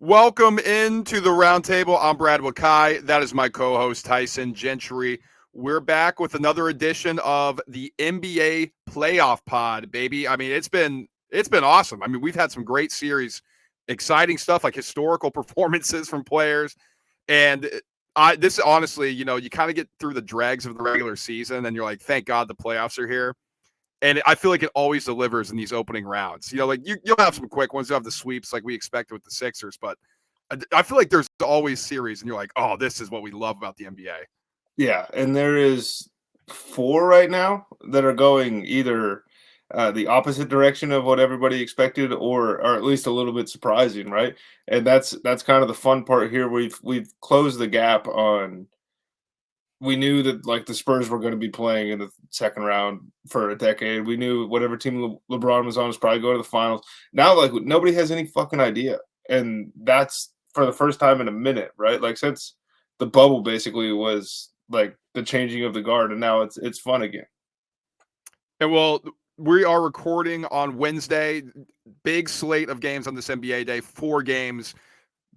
Welcome into the roundtable. I'm Brad Wakai. That is my co-host Tyson Gentry. We're back with another edition of the NBA Playoff Pod, baby. I mean, it's been awesome. I mean, we've had some great series, exciting stuff like historical performances from players, and this honestly, you kind of get through the dregs of the regular season, and you're like, thank God the playoffs are here. And I feel like it always delivers in these opening rounds. Like you'll have some quick ones. You'll have the sweeps like we expected with the Sixers, but I feel like there's always series, and you're like, oh, this is what we love about the NBA. Yeah, and there is four right now that are going either the opposite direction of what everybody expected, or at least a little bit surprising, right? And that's kind of the fun part here. We've closed the gap on. We knew that like the Spurs were going to be playing in the second round for a decade. We knew whatever team LeBron was on was probably going to the finals. Now, like nobody has any fucking idea, and that's for the first time in a minute, right? Like since the bubble basically was like the changing of the guard, and now it's fun again. And well, we are recording on Wednesday. Big slate of games on this NBA day. 4 games.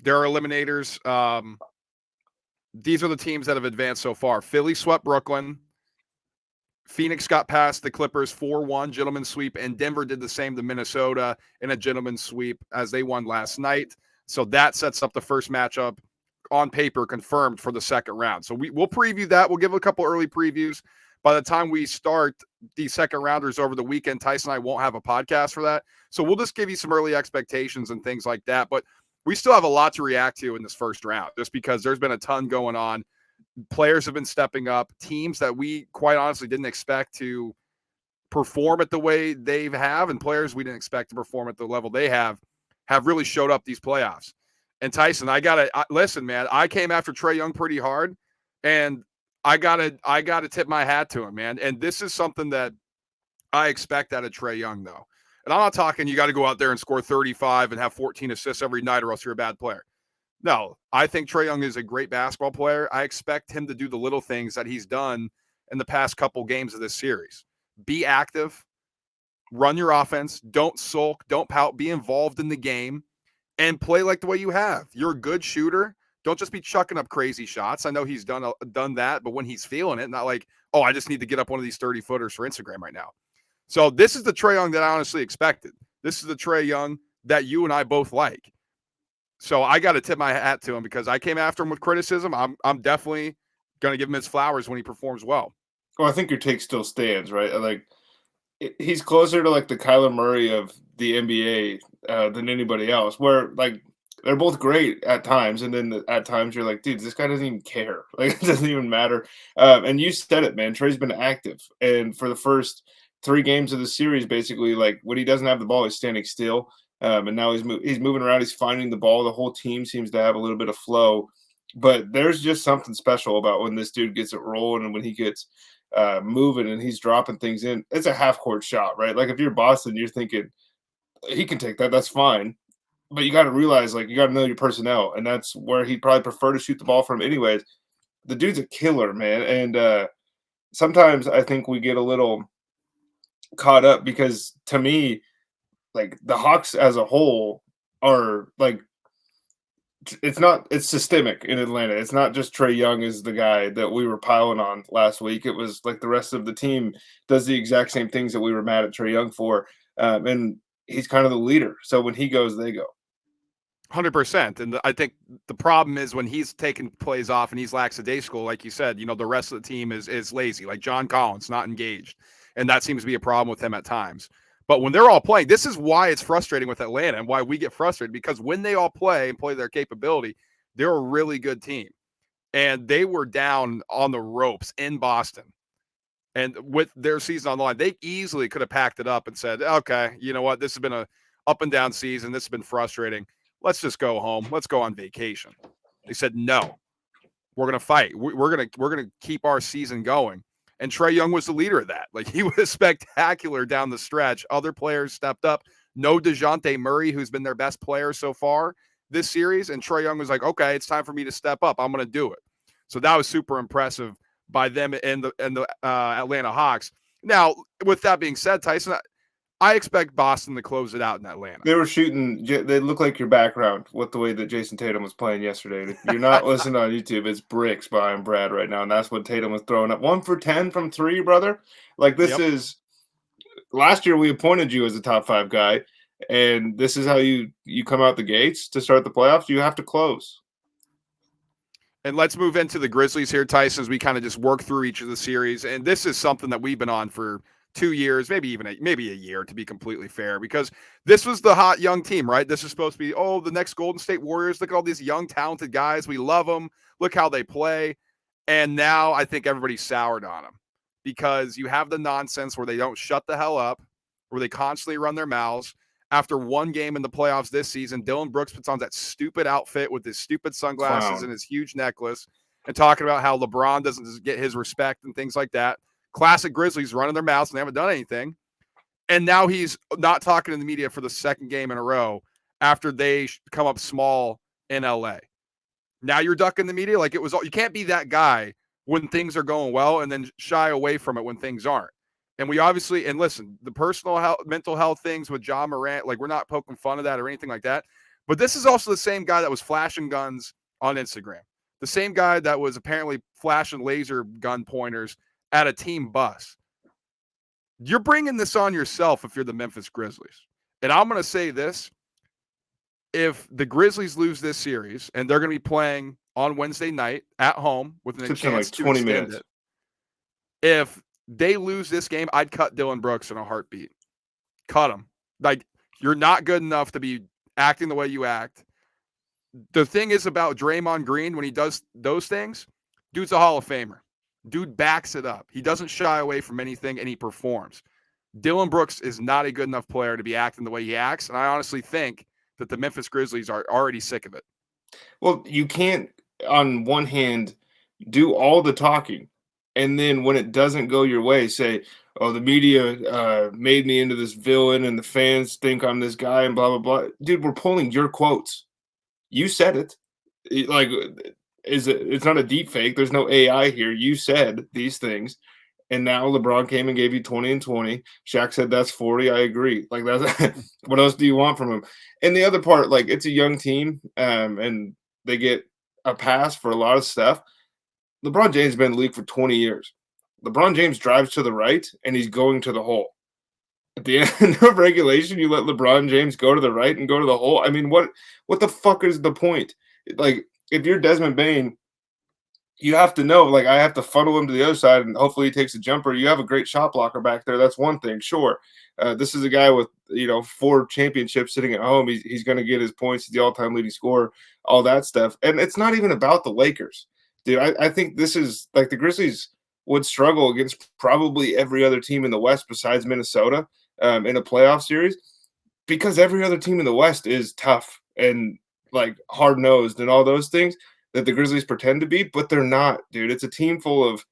There are eliminators. These are the teams that have advanced so far. Philly swept Brooklyn. Phoenix got past the Clippers 4-1, gentleman's sweep, and Denver did the same to Minnesota in a gentleman's sweep as they won last night. So that sets up the first matchup on paper confirmed for the second round. So we'll preview that. We'll give a couple early previews. By the time we start the second rounders over the weekend, Tyson and I won't have a podcast for that. So we'll just give you some early expectations and things like that. But we still have a lot to react to in this first round just because there's been a ton going on. Players have been stepping up. Teams that we quite honestly didn't expect to perform at the way they have, and players we didn't expect to perform at the level they have really showed up these playoffs. And Tyson, listen, man. I came after Trae Young pretty hard, and I gotta tip my hat to him, man. And this is something that I expect out of Trae Young, though. And I'm not talking you got to go out there and score 35 and have 14 assists every night, or else you're a bad player. No, I think Trae Young is a great basketball player. I expect him to do the little things that he's done in the past couple games of this series. Be active, run your offense, don't sulk, don't pout, be involved in the game, and play like the way you have. You're a good shooter. Don't just be chucking up crazy shots. I know he's done that, but when he's feeling it, not like, oh, I just need to get up one of these 30-footers for Instagram right now. So this is the Trae Young that I honestly expected. This is the Trae Young that you and I both like. So I got to tip my hat to him because I came after him with criticism. I'm definitely going to give him his flowers when he performs well. Well, I think your take still stands, right? Like he's closer to like the Kyler Murray of the NBA than anybody else. Where like they're both great at times, and then at times you're like, dude, this guy doesn't even care. Like it doesn't even matter. And you said it, man. Trey's been active, and for the first 3 games of the series, basically, like when he doesn't have the ball, he's standing still. And now he's moving around. He's finding the ball. The whole team seems to have a little bit of flow. But there's just something special about when this dude gets it rolling and when he gets moving and he's dropping things in. It's a half court shot, right? Like if you're Boston, you're thinking he can take that. That's fine. But you got to realize, like, you got to know your personnel, and that's where he'd probably prefer to shoot the ball from, anyways. The dude's a killer, man. And sometimes I think we get a little caught up because, to me, like the Hawks as a whole are like it's systemic in Atlanta. It's not just Trae Young is the guy that we were piling on last week. It was like the rest of the team does the exact same things that we were mad at Trae Young for. And he's kind of the leader. So when he goes, they go. 100%. And I think the problem is when he's taking plays off and he's lackadaisical, like you said, the rest of the team is lazy, like John Collins, not engaged. And that seems to be a problem with him at times. But when they're all playing, this is why it's frustrating with Atlanta and why we get frustrated, because when they all play and play their capability, they're a really good team. And they were down on the ropes in Boston. And with their season on the line, they easily could have packed it up and said, okay, you know what? This has been a up and down season. This has been frustrating. Let's just go home. Let's go on vacation. They said, no, we're going to fight. We're going to keep our season going. And Trae Young was the leader of that. Like, he was spectacular down the stretch. Other players stepped up. No DeJounte Murray, who's been their best player so far this series. And Trae Young was like, okay, it's time for me to step up. I'm going to do it. So that was super impressive by them and the Atlanta Hawks. Now, with that being said, Tyson, I expect Boston to close it out in Atlanta. They were shooting. They look like your background with the way that Jason Tatum was playing yesterday. If you're not listening on YouTube, it's bricks behind Brad right now, and that's what Tatum was throwing up. 1 for 10 from 3, brother. Like this is. Last year we appointed you as a top 5 guy, and this is how you come out the gates to start the playoffs. You have to close. And let's move into the Grizzlies here, Tyson, as we kind of just work through each of the series. And this is something that we've been on for 2 years, maybe a year, to be completely fair, because this was the hot young team, right? This is supposed to be, the next Golden State Warriors. Look at all these young, talented guys. We love them. Look how they play. And now I think everybody's soured on them because you have the nonsense where they don't shut the hell up, where they constantly run their mouths. After one game in the playoffs this season, Dillon Brooks puts on that stupid outfit with his stupid sunglasses and his huge necklace and talking about how LeBron doesn't get his respect and things like that. Classic Grizzlies running their mouths and they haven't done anything. And now he's not talking to the media for the second game in a row after they come up small in LA. Now you're ducking the media like it was all. You can't be that guy when things are going well and then shy away from it when things aren't. And we obviously, and listen, the personal health, mental health things with John Morant, like we're not poking fun of that or anything like that. But this is also the same guy that was flashing guns on Instagram. The same guy that was apparently flashing laser gun pointers at a team bus. You're bringing this on yourself if you're the Memphis Grizzlies. And I'm going to say this. If the Grizzlies lose this series, and they're going to be playing on Wednesday night at home with a chance to 20 extend minutes. it, if they lose this game, I'd cut Dillon Brooks in a heartbeat. Cut him. Like, you're not good enough to be acting the way you act. The thing is about Draymond Green, when he does those things, dude's a Hall of Famer. Dude backs it up. He doesn't shy away from anything, and he performs. Dillon Brooks is not a good enough player to be acting the way he acts, and I honestly think that the Memphis Grizzlies are already sick of it. Well, you can't, on one hand, do all the talking, and then when it doesn't go your way, say, oh, the media made me into this villain and the fans think I'm this guy and blah, blah, blah. Dude, we're pulling your quotes. You said it. It's not a deep fake. There's no AI here. You said these things. And now LeBron came and gave you 20 and 20. Shaq said that's 40. I agree. Like, that's what else do you want from him? And the other part, like, it's a young team, and they get a pass for a lot of stuff. LeBron James has been in the league for 20 years. LeBron James drives to the right, and he's going to the hole. At the end of regulation, you let LeBron James go to the right and go to the hole. I mean, what the fuck is the point? Like, if you're Desmond Bane, you have to know, like, I have to funnel him to the other side, and hopefully he takes a jumper. You have a great shot blocker back there. That's one thing, sure. This is a guy with, 4 championships sitting at home. He's going to get his points. He's the all-time leading scorer, all that stuff. And it's not even about the Lakers. Dude, I think this is, like, the Grizzlies would struggle against probably every other team in the West besides Minnesota in a playoff series, because every other team in the West is tough and, like, hard-nosed and all those things that the Grizzlies pretend to be, but they're not, dude. It's a team full of,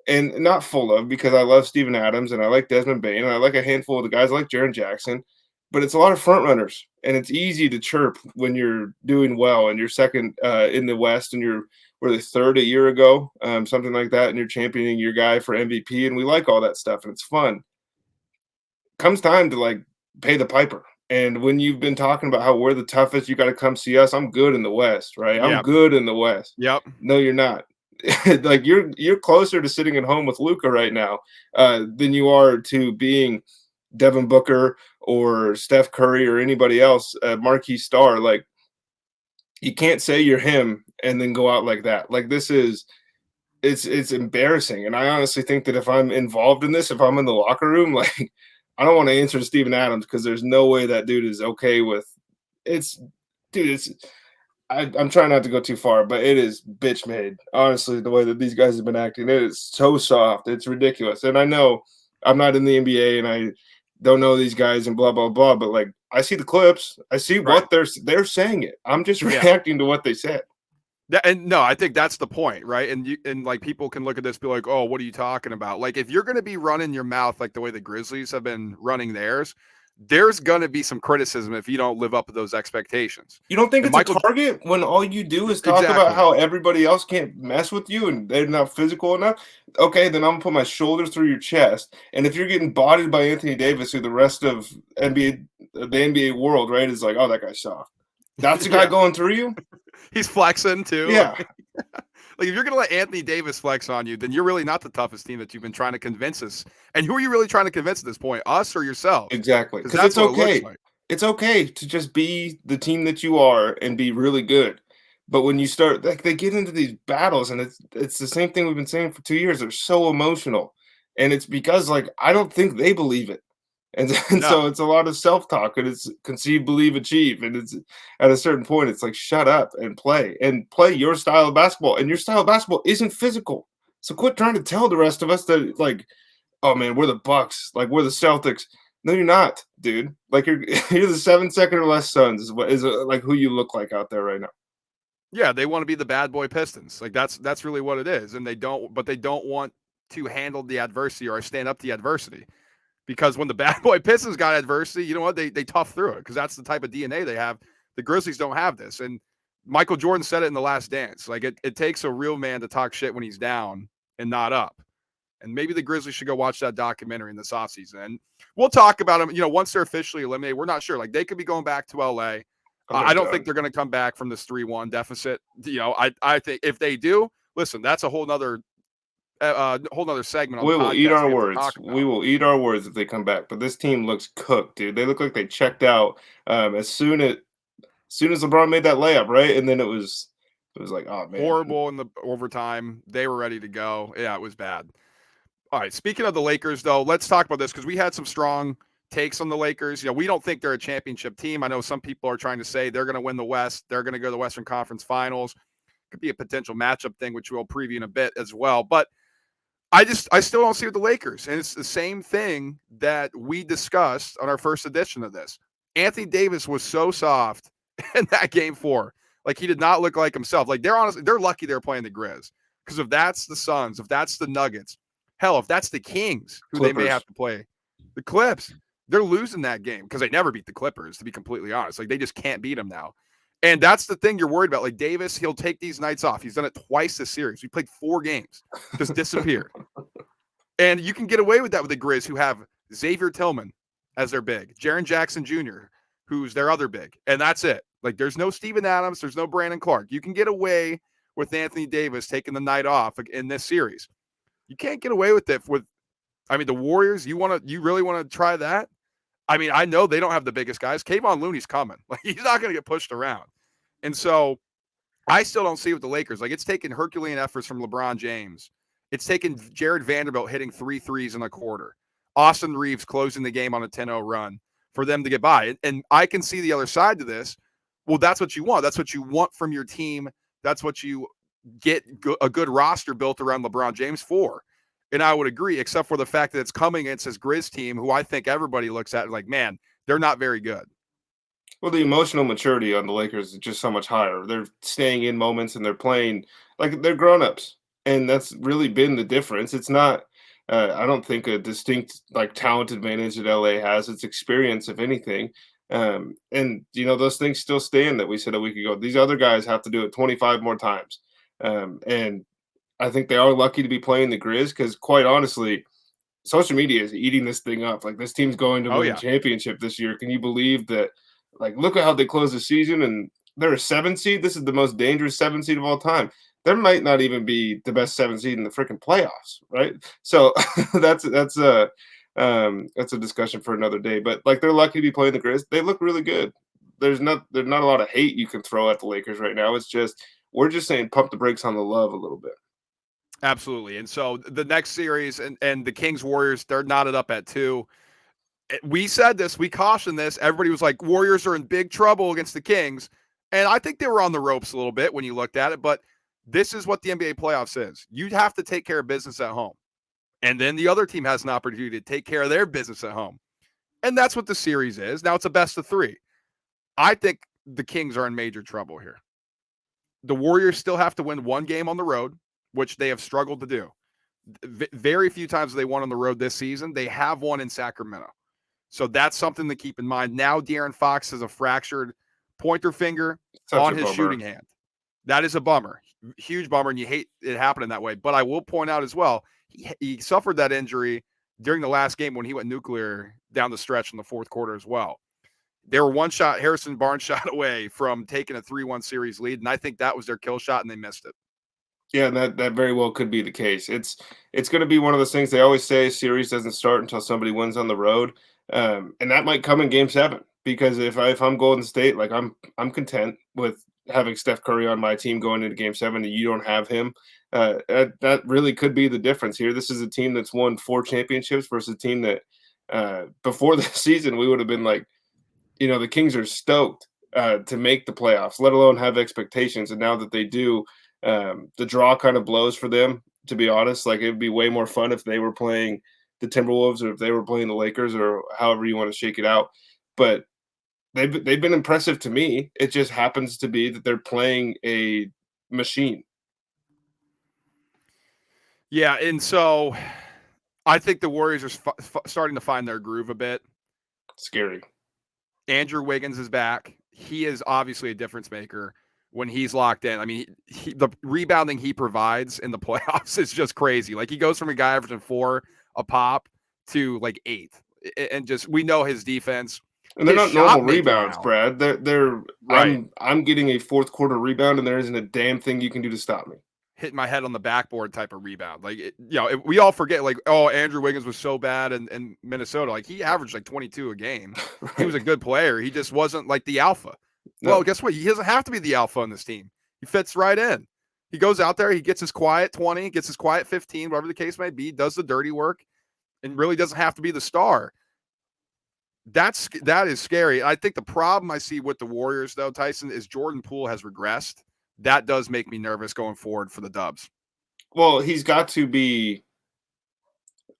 and not full of, because I love Steven Adams and I like Desmond Bane and I like a handful of the guys like Jaren Jackson, but it's a lot of front runners, and it's easy to chirp when you're doing well and you're second in the West and you're the third a year ago, something like that, and you're championing your guy for MVP, and we like all that stuff and it's fun. Comes time to, like, pay the piper. And when you've been talking about how we're the toughest, you got to come see us. I'm good in the West, right? I'm good in the West. Yep. No, you're not. Like, you're closer to sitting at home with Luka right now than you are to being Devin Booker or Steph Curry or anybody else, marquee star. Like, you can't say you're him and then go out like that. Like, this is it's embarrassing. And I honestly think that if I'm involved in this, if I'm in the locker room, like, I don't want to answer to Steven Adams because there's no way that dude is okay with it's. I'm trying not to go too far, but it is bitch made. Honestly, the way that these guys have been acting, it is so soft. It's ridiculous. And I know I'm not in the NBA and I don't know these guys and blah, blah, blah, but, like, I see the clips. I see what they're saying it. I'm just reacting to what they said. And no, I think that's the point, right? And like, people can look at this, be like, "Oh, what are you talking about?" Like, if you're going to be running your mouth like the way the Grizzlies have been running theirs, there's going to be some criticism if you don't live up to those expectations. You don't think And it's a target when all you do is talk about how everybody else can't mess with you and they're not physical enough? Okay, then I'm going to put my shoulder through your chest. And if you're getting bodied by Anthony Davis, who the rest of the NBA world, right, is like, oh, that guy's soft. That's the guy going through you? He's flexing too. Yeah. Like, if you're going to let Anthony Davis flex on you, then you're really not the toughest team that you've been trying to convince us. And who are you really trying to convince at this point? Us or yourselves? Exactly. Because it's okay. It's okay to just be the team that you are and be really good. But when you start, like, they get into these battles, and it's the same thing we've been saying for 2 years. They're so emotional. And it's because, like, I don't think they believe it. And so it's a lot of self-talk, and it's conceive, believe, achieve. And it's at a certain point, it's like, shut up and play your style of basketball. And your style of basketball isn't physical. So quit trying to tell the rest of us that, like, oh man, we're the Bucks, like we're the Celtics. No, you're not, dude. Like you're the 7 second or less Suns is like who you look like out there right now. Yeah, they want to be the bad boy Pistons. Like that's really what it is. And they don't want to handle the adversity or stand up to the adversity. Because when the bad boy Pistons got adversity, you know what? They tough through it because that's the type of DNA they have. The Grizzlies don't have this. And Michael Jordan said it in The Last Dance. Like it takes a real man to talk shit when he's down and not up. And maybe the Grizzlies should go watch that documentary in this offseason. And we'll talk about them, once they're officially eliminated. We're not sure. Like, they could be going back to LA. I don't think they're going to come back from this 3-1 deficit. I think if they do, listen, that's a whole nother segment. We will eat our words. We will eat our words if they come back. But this team looks cooked, dude. They look like they checked out as soon as LeBron made that layup, right? And then it was like, oh man, horrible in the overtime. They were ready to go. Yeah, it was bad. All right, speaking of the Lakers, though, let's talk about this because we had some strong takes on the Lakers. We don't think they're a championship team. I know some people are trying to say they're going to win the West. They're going to go to the Western Conference Finals. Could be a potential matchup thing, which we'll preview in a bit as well. But I still don't see with the Lakers. And it's the same thing that we discussed on our first edition of this. Anthony Davis was so soft in that game 4. Like, he did not look like himself. Like, they're lucky they're playing the Grizz. Because if that's the Suns, if that's the Nuggets, hell, if that's the Kings, who Clippers. They may have to play, the Clips, they're losing that game because they never beat the Clippers, to be completely honest. Like, they just can't beat them now. And that's the thing you're worried about. Like, Davis, he'll take these nights off. He's done it twice this series. We played 4 games, just disappeared. And you can get away with that with the Grizz, who have Xavier Tillman as their big, Jaren Jackson Jr., who's their other big. And that's it. Like, there's no Steven Adams. There's no Brandon Clark. You can get away with Anthony Davis taking the night off in this series. You can't get away with it the Warriors. You really want to try that? I mean, I know they don't have the biggest guys. Kayvon Looney's coming. Like, he's not going to get pushed around. And so I still don't see it with the Lakers. Like, it's taken Herculean efforts from LeBron James. It's taken Jared Vanderbilt hitting 3 threes in a quarter. Austin Reeves closing the game on a 10-0 run for them to get by. And I can see the other side to this. Well, that's what you want. That's what you want from your team. That's what you get a good roster built around LeBron James for. And I would agree, except for the fact that it's coming against his Grizz team, who I think everybody looks at like, man, they're not very good. Well, the emotional maturity on the Lakers is just so much higher. They're staying in moments and they're playing like they're grown-ups. And that's really been the difference. It's not, I don't think, a distinct, like, talent advantage that LA has. It's experience, if anything. And, those things still stand that we said a week ago. These other guys have to do it 25 more times. And I think they are lucky to be playing the Grizz because, quite honestly, social media is eating this thing up. Like, this team's going to win a championship this year. Can you believe that? Like, look at how they closed the season, and they're a 7 seed. This is the most dangerous 7 seed of all time. There might not even be the best 7 seed in the freaking playoffs, right? So that's a discussion for another day. But, like, they're lucky to be playing the Grizz. They look really good. There's not a lot of hate you can throw at the Lakers right now. It's just we're just saying pump the brakes on the love a little bit. Absolutely. And so the next series and the Kings Warriors, they're knotted up at 2. We said this, we cautioned this. Everybody was like, Warriors are in big trouble against the Kings. And I think they were on the ropes a little bit when you looked at it, but this is what the NBA playoffs is. You have to take care of business at home. And then the other team has an opportunity to take care of their business at home. And that's what the series is. Now it's a best of 3. I think the Kings are in major trouble here. The Warriors still have to win 1 game on the road, which they have struggled to do. Very few times they won on the road this season. They have won in Sacramento. So that's something to keep in mind. Now De'Aaron Fox has a fractured pointer finger Such on a his bummer. shooting hand. That is a bummer, huge bummer, and you hate it happening that way. But I will point out as well, he suffered that injury during the last game when he went nuclear down the stretch in the fourth quarter as well. They were one shot, Harrison Barnes shot away from taking a 3-1 series lead, and I think that was their kill shot, and they missed it. Yeah, and that very well could be the case. It's going to be one of those things they always say: a series doesn't start until somebody wins on the road, and that might come in Game 7. Because if I'm Golden State, like I'm content with having Steph Curry on my team going into Game 7, and you don't have him. That really could be the difference here. This is a team that's won 4 championships versus a team that before the season we would have been like, the Kings are stoked to make the playoffs, let alone have expectations. And now that they do, the draw kind of blows for them, to be honest. Like, it'd be way more fun if they were playing the Timberwolves or if they were playing the Lakers or however you want to shake it out. But they've been impressive to me. It just happens to be that they're playing a machine. Yeah, and so I think the Warriors are starting to find their groove a bit. Scary. Andrew Wiggins is back. He is obviously a difference maker when he's locked in. I mean, the rebounding he provides in the playoffs is just crazy. Like, he goes from a guy averaging 4 a pop to like 8, and just we know his defense. And they're his not normal shot-making rebounds, now. Brad. They're Right. I'm getting a fourth quarter rebound, and there isn't a damn thing you can do to stop me. Hitting my head on the backboard type of rebound. Like, we all forget, like, oh, Andrew Wiggins was so bad in Minnesota. Like, he averaged like 22 a game. Right. He was a good player. He just wasn't like the alpha. No. Well, guess what? He doesn't have to be the alpha on this team. He fits right in. He goes out there, he gets his quiet 20, gets his quiet 15, whatever the case may be, does the dirty work, and really doesn't have to be the star. That is scary. I think the problem I see with the Warriors, though, Tyson, is Jordan Poole has regressed. That does make me nervous going forward for the Dubs. Well, he's got to be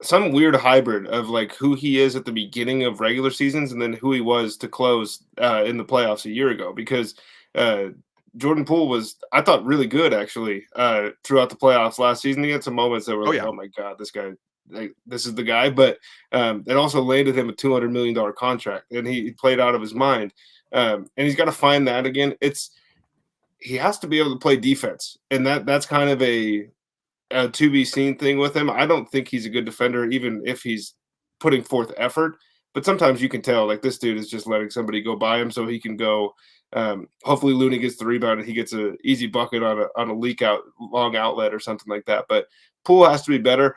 some weird hybrid of like who he is at the beginning of regular seasons and then who he was to close in the playoffs a year ago. Because Jordan Poole was, I thought, really good actually throughout the playoffs last season. He had some moments that were like, oh my God, this guy, this is the guy. But it also landed him a $200 million contract, and he played out of his mind. And he's got to find that again. He has to be able to play defense, and that's kind of a to be seen thing with him. I don't think he's a good defender, even if he's putting forth effort. But sometimes you can tell, like, this dude is just letting somebody go by him so he can go. Hopefully, Looney gets the rebound and he gets an easy bucket on a leak out long outlet or something like that. But Poole has to be better.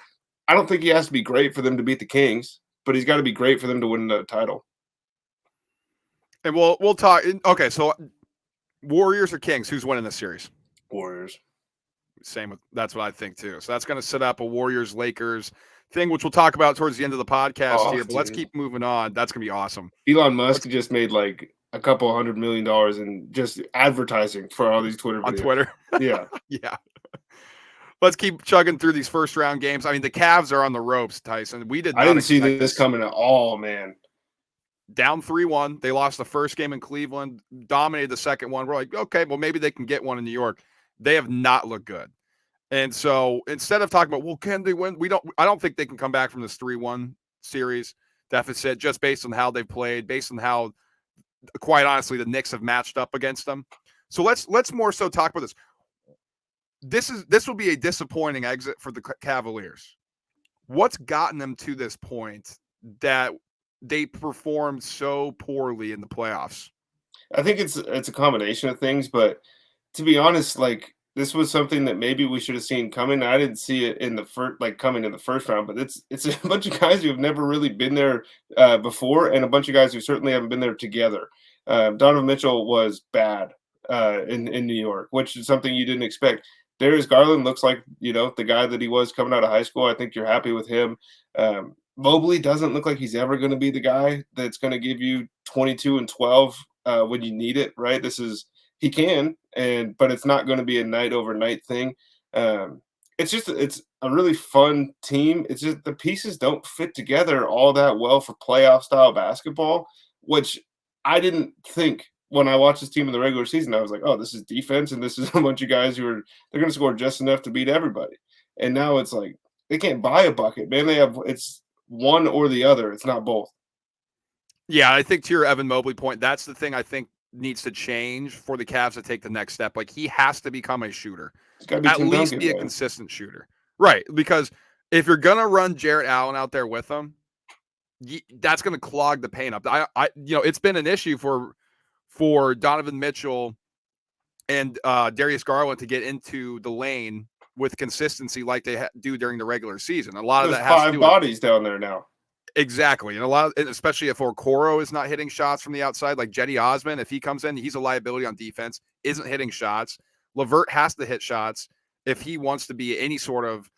I don't think he has to be great for them to beat the Kings, but he's got to be great for them to win another title. And we'll talk. Okay, so Warriors or Kings? Who's winning this series? Warriors. That's what I think too. So that's going to set up a Warriors-Lakers thing, which we'll talk about towards the end of the podcast here. But let's keep moving on. That's going to be awesome. Elon Musk just made like a couple $100 million in just advertising for all these Twitter videos. On Twitter. Yeah. Yeah. Let's keep chugging through these first round games. I mean, the Cavs are on the ropes, Tyson. I didn't see this coming at all, man. Down 3-1. They lost the first game in Cleveland, dominated the second one. We're like, okay, well, maybe they can get one in New York. They have not looked good. And so instead of talking about, well, can they win? I don't think they can come back from this 3-1 series deficit just based on how they've played, based on how, quite honestly, the Knicks have matched up against them. So let's more so talk about this. This will be a disappointing exit for the Cavaliers. What's gotten them to this point that they performed so poorly in the playoffs? I think it's a combination of things, but to be honest, like, this was something that maybe we should have seen coming. I didn't see it in the first, like, coming in the first round, but it's a bunch of guys who have never really been there before, and a bunch of guys who certainly haven't been there together. Donovan Mitchell was bad in New York, which is something you didn't expect. Darius Garland looks like, the guy that he was coming out of high school. I think you're happy with him. Mobley doesn't look like he's ever going to be the guy that's going to give you 22 and 12 when you need it, right? He can, but it's not going to be a night overnight thing. It's a really fun team. It's just the pieces don't fit together all that well for playoff style basketball, which I didn't think when I watched this team in the regular season. I was like, oh, this is defense, and this is a bunch of guys they're going to score just enough to beat everybody. And now it's like they can't buy a bucket, man. It's one or the other. It's not both. Yeah, I think to your Evan Mobley point, that's the thing I think needs to change for the Cavs to take the next step. Like, he has to become a shooter, It's got to be at Tim least Duncan, be a man. consistent shooter. Right. Because if you're going to run Jarrett Allen out there with him, that's going to clog the paint up. It's been an issue for Donovan Mitchell and Darius Garland to get into the lane with consistency like they do during the regular season. A lot of There's that has to 5 do with bodies down there now. exactly, and especially if Okoro is not hitting shots from the outside, like Jetty Osman, if he comes in, he's a liability on defense, isn't hitting shots. LeVert has to hit shots if he wants to be any sort of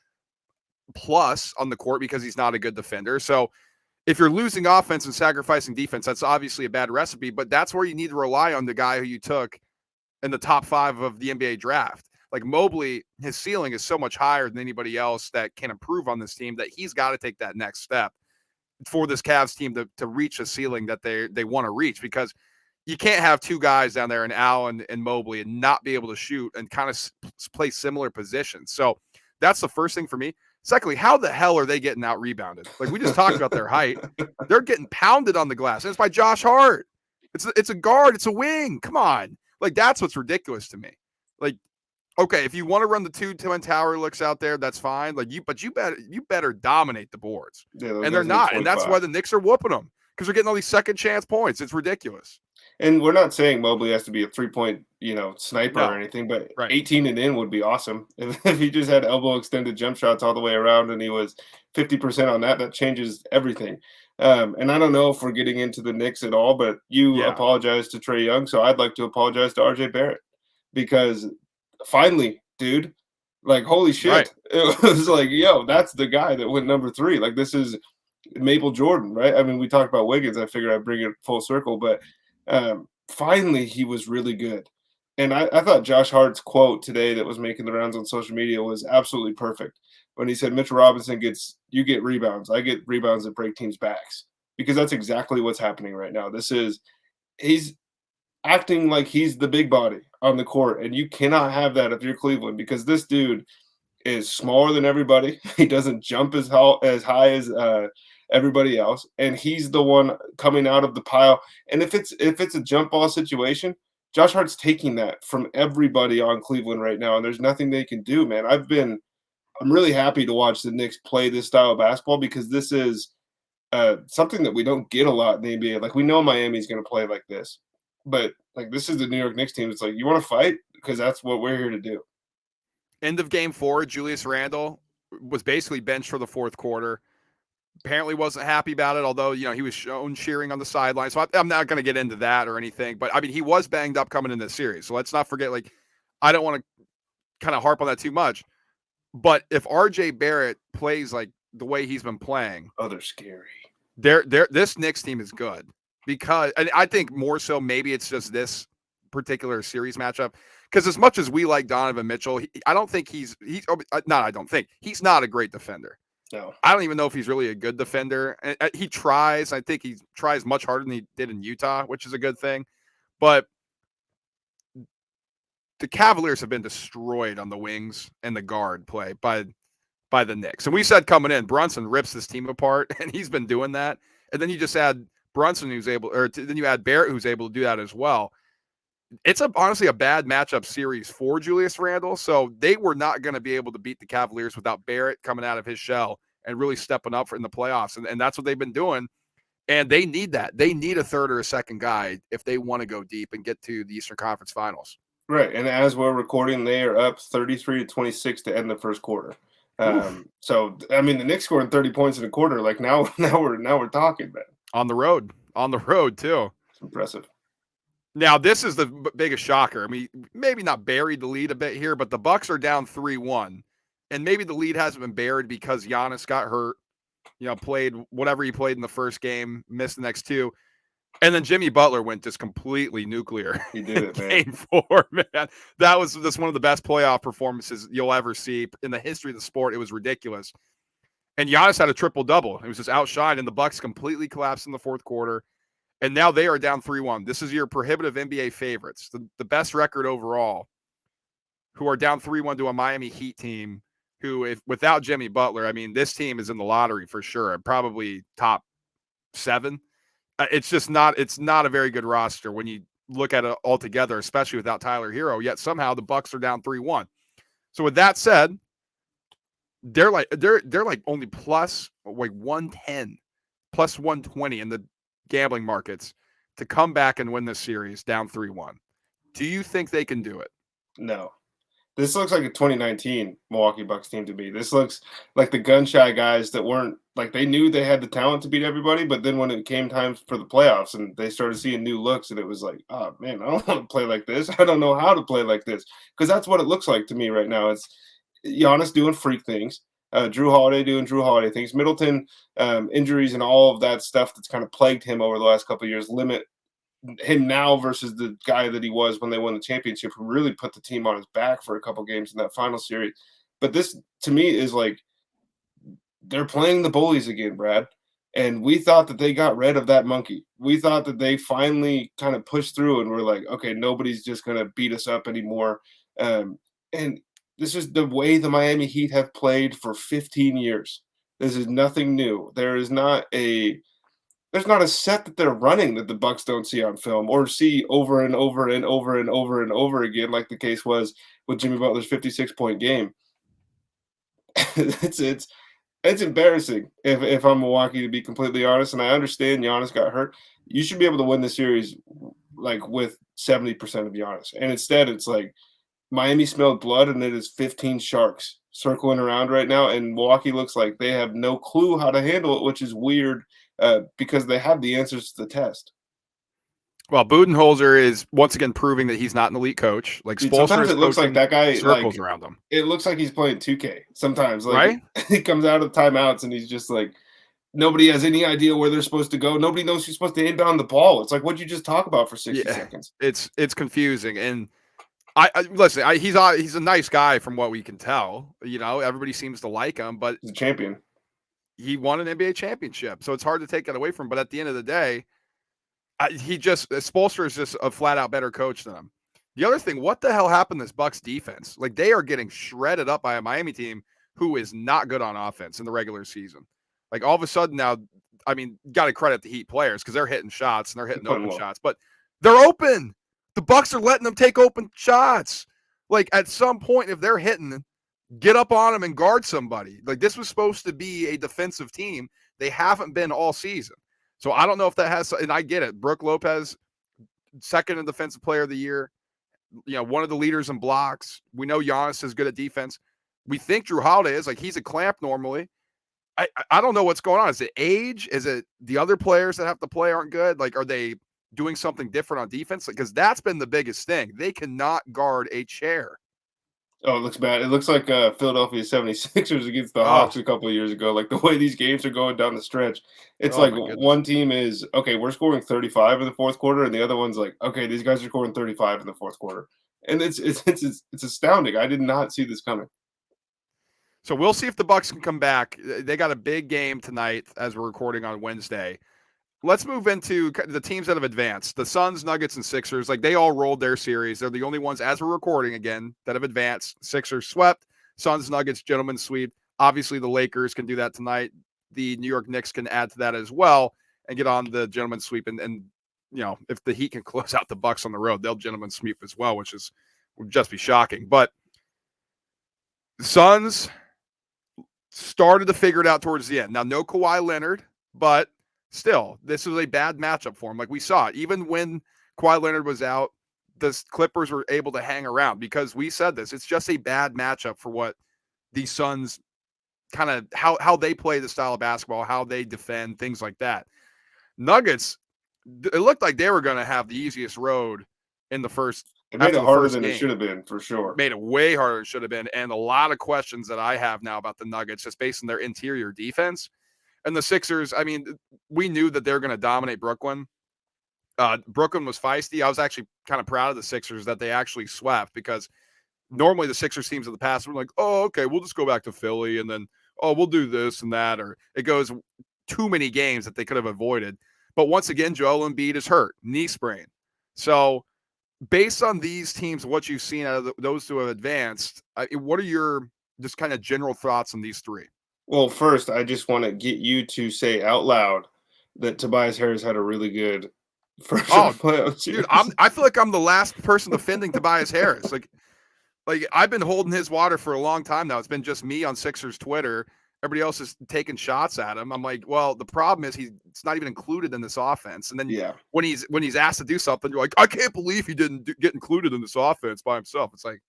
plus on the court because he's not a good defender. So if you're losing offense and sacrificing defense, that's obviously a bad recipe, but that's where you need to rely on the guy who you took in the top 5 of the NBA draft. Like Mobley, his ceiling is so much higher than anybody else that can improve on this team that he's got to take that next step for this Cavs team to reach a ceiling that they want to reach, because you can't have 2 guys down there, and Allen and Mobley, and not be able to shoot and kind of play similar positions. So that's the first thing for me. Secondly, how the hell are they getting out rebounded? Like, we just talked about their height. They're getting pounded on the glass. And it's by Josh Hart. It's a guard. It's a wing. Come on. Like, that's what's ridiculous to me. Like, okay, if you want to run the 2 Twin Tower looks out there, that's fine. Like, you better dominate the boards. Yeah, And they're not. And that's why the Knicks are whooping them, because they're getting all these second chance points. It's ridiculous. And we're not saying Mobley has to be a 3-point, sniper or anything, but right. 18 and in would be awesome. If he just had elbow extended jump shots all the way around and he was 50% on that changes everything. And I don't know if we're getting into the Knicks at all, but you apologize to Trae Young, so I'd like to apologize to RJ Barrett, because finally, dude, like, holy shit. Right. It was like, yo, that's the guy that went number 3. Like, this is Maple Jordan, right? I mean, we talked about Wiggins. I figured I'd bring it full circle, but finally he was really good. And I thought Josh Hart's quote today that was making the rounds on social media was absolutely perfect when he said, Mitchell Robinson you get rebounds. I get rebounds that break teams' backs, because that's exactly what's happening right now. He's acting like he's the big body on the court, and you cannot have that if you're Cleveland, because this dude is smaller than everybody. He doesn't jump as high as everybody else, and he's the one coming out of the pile. And if it's a jump ball situation, Josh Hart's taking that from everybody on Cleveland right now, and there's nothing they can do, man. I'm really happy to watch the Knicks play this style of basketball, because this is something that we don't get a lot in the NBA. Like, we know Miami's going to play like this, but like, this is the New York Knicks team. It's like, you want to fight, because that's what we're here to do. End of game 4, Julius Randle was basically benched for the 4th quarter. Apparently wasn't happy about it, although, he was shown cheering on the sideline. So I'm not going to get into that or anything. But, I mean, he was banged up coming in this series. So let's not forget, like, I don't want to kind of harp on that too much. But if RJ Barrett plays like the way he's been playing, they're scary. This Knicks team is good, because, and I think more so maybe it's just this particular series matchup, because as much as we like Donovan Mitchell, I don't think he's not a great defender. No, I don't even know if he's really a good defender. He tries. I think he tries much harder than he did in Utah, which is a good thing. But the Cavaliers have been destroyed on the wings and the guard play by the Knicks. And we said coming in, Brunson rips this team apart, and he's been doing that. And then you just add Brunson, then you add Barrett, who's able to do that as well. It's honestly a bad matchup series for Julius Randle. So they were not going to be able to beat the Cavaliers without Barrett coming out of his shell and really stepping up in the playoffs. And that's what they've been doing. And they need that. They need a third or a second guy if they want to go deep and get to the Eastern Conference Finals. Right. And as we're recording, they are up 33-26 to end the first quarter. So, I mean, the Knicks scoring 30 points in a quarter. Like, now we're talking, man. On the road too. It's impressive. Now, this is the biggest shocker. I mean, maybe not buried the lead a bit here, but the Bucks are down 3-1. And maybe the lead hasn't been buried because Giannis got hurt, played whatever he played in the first game, missed the next 2. And then Jimmy Butler went just completely nuclear. He did it, man. Game 4, man. That was just one of the best playoff performances you'll ever see in the history of the sport. It was ridiculous. And Giannis had a triple-double. It was just outshined, and the Bucks completely collapsed in the 4th quarter. And now they are down 3-1. This is your prohibitive NBA favorites, the best record overall, who are down 3-1 to a Miami Heat team who, without Jimmy Butler, I mean, this team is in the lottery for sure, probably top 7. It's just not. It's not a very good roster when you look at it all together, especially without Tyler Hero. Yet somehow the Bucks are down 3-1. So with that said, they're like only plus like 110, plus 120 in the gambling markets to come back and win this series down 3-1. Do you think they can do it? No. This looks like a 2019 Milwaukee Bucks team to me. This looks like the gun-shy guys that weren't like they knew they had the talent to beat everybody, but then when it came time for the playoffs and they started seeing new looks, and it was like, oh man, I don't want to play like this. I don't know how to play like this because that's what it looks like to me right now. It's Giannis doing freak things, Drew Holiday doing Drew Holiday things, Middleton injuries and all of that stuff that's kind of plagued him over the last couple of years limit him now versus the guy that he was when they won the championship, who really put the team on his back for a couple games in that final series. But this, to me, is like they're playing the bullies again, Brad. And we thought that they got rid of that monkey. We thought that they finally kind of pushed through and we're like, okay, nobody's just going to beat us up anymore. And this is the way the Miami Heat have played for 15 years. This is nothing new. There's not a set that they're running that the Bucks don't see on film or see over and over and over and over and over again, like the case was with Jimmy Butler's 56-point game. it's embarrassing if I'm Milwaukee, to be completely honest. And I understand Giannis got hurt. You should be able to win the series like with 70% of Giannis. And instead, it's like Miami smelled blood, and it is 15 sharks circling around right now. And Milwaukee looks like they have no clue how to handle it, which is weird. Because they have the answers to the test. Well, Budenholzer is once again proving that he's not an elite coach. Like sometimes it looks like that guy circles around him. It looks like he's playing 2K sometimes. Like right? He comes out of timeouts and he's just like, nobody has any idea where they're supposed to go. Nobody knows who's supposed to inbound the ball. It's like, what'd you just talk about for 60 seconds? It's confusing. And I listen. He's a nice guy from what we can tell. You know, everybody seems to like him, but he's a champion. He won an NBA championship, so it's hard to take that away from him. But at the end of the day, Spoelstra is just a flat out better coach than him. The other thing, what the hell happened to this Bucks defense? Like, they are getting shredded up by a Miami team who is not good on offense in the regular season. Like, all of a sudden now, I mean, got to credit the Heat players because they're hitting shots and they're hitting open shots, but they're open. The Bucks are letting them take open shots. Like, at some point, if they're hitting, get up on them and guard somebody. Like, this was supposed to be a defensive team. They haven't been all season. So I don't know if that has, and I get it. Brook Lopez, second in defensive player of the year, you know, one of the leaders in blocks. We know Giannis is good at defense. We think Drew Holiday is, like, he's a clamp normally. I don't know what's going on. Is it age? Is it the other players that have to play aren't good? Like, are they doing something different on defense? Because that's been the biggest thing. They cannot guard a chair. Oh, it looks bad. It looks like Philadelphia 76ers against the Hawks a couple of years ago. Like, the way these games are going down the stretch. It's like one team is, okay, we're scoring 35 in the fourth quarter, and the other one's like, okay, these guys are scoring 35 in the fourth quarter. And it's astounding. I did not see this coming. So we'll see if the Bucks can come back. They got a big game tonight as we're recording on Wednesday. Let's move into the teams that have advanced. The Suns, Nuggets, and Sixers, like, they all rolled their series. They're the only ones, as we're recording again, that have advanced. Sixers swept. Suns, Nuggets, gentlemen's sweep. Obviously, the Lakers can do that tonight. The New York Knicks can add to that as well and get on the gentlemen's sweep. And you know, if the Heat can close out the Bucks on the road, they'll gentlemen's sweep as well, which would just be shocking. But the Suns started to figure it out towards the end. Now, no Kawhi Leonard, but still, this was a bad matchup for him. Like, we saw it. Even when Kawhi Leonard was out, the Clippers were able to hang around because we said this. It's just a bad matchup for what the Suns kind of, how they play the style of basketball, how they defend, things like that. Nuggets, it looked like they were going to have the easiest road in the first. It made it harder than it should have been, for sure. Made it way harder than it should have been. And a lot of questions that I have now about the Nuggets just based on their interior defense. And the Sixers, I mean, we knew that they're going to dominate Brooklyn. Brooklyn was feisty. I was actually kind of proud of the Sixers that they actually swept, because normally the Sixers teams of the past were like, oh, okay, we'll just go back to Philly and then, oh, we'll do this and that. Or it goes too many games that they could have avoided. But once again, Joel Embiid is hurt, knee sprain. So based on these teams, what you've seen out of those who have advanced, what are your just kind of general thoughts on these three? Well, first, I just want to get you to say out loud that Tobias Harris had a really good first Oh, round playoff dude, series. I feel like I'm the last person defending Tobias Harris. Like I've been holding his water for a long time now. It's been just me on Sixers Twitter. Everybody else is taking shots at him. I'm like, well, the problem is it's not even included in this offense. And then Yeah. when he's asked to do something, you're like, I can't believe he didn't get included in this offense by himself. It's like